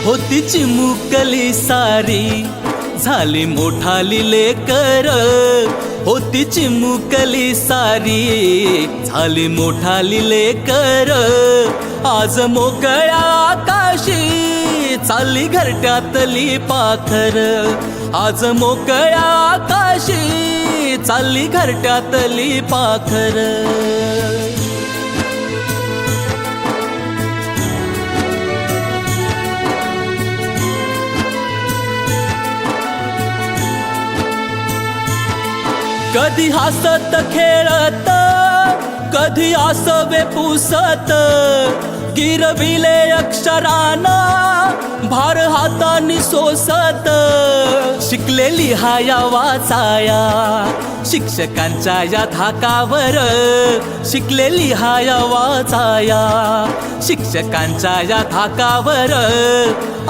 होती चिमुकली सारी झाली मोठाली लेकर, होती चिमुकली सारी झाली मोठाली लेकर, आज मोकळ्या आकाशी चालली घरट्यातली पाखर, आज मोकळ्या आकाशी चालली घरट्यातली पाखर. कधी हसत खेळत, कधी आसवे पुसत, गिरविले अक्षराना भार हातानी सोसत, शिकलेली हाया वाचाया शिक्षकांच्या या धाकावर, शिकलेली हाया वाचाया शिक्षकांच्या या धाकावर,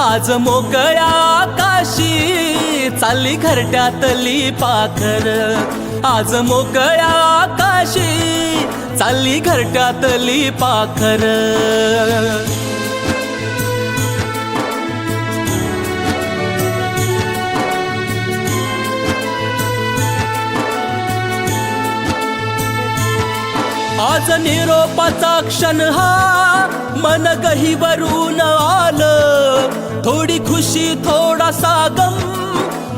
आज मोकळ्या आकाशी चालली घरट्यातली पाखर, आज मोकळ्या आकाशी चालली घरट्यातली पाखर. आज निरोपाचा क्षण हा मन गहिवरून आलं, थोडी खुशी थोडासा गम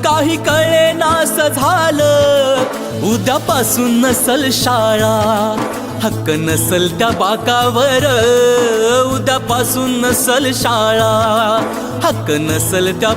काही कळे नास झालं, उद्यापासून नसल शाळा हक्क नसल त्या बाकावर, उद्यापासून नसल शाळा हक्क नसल त्या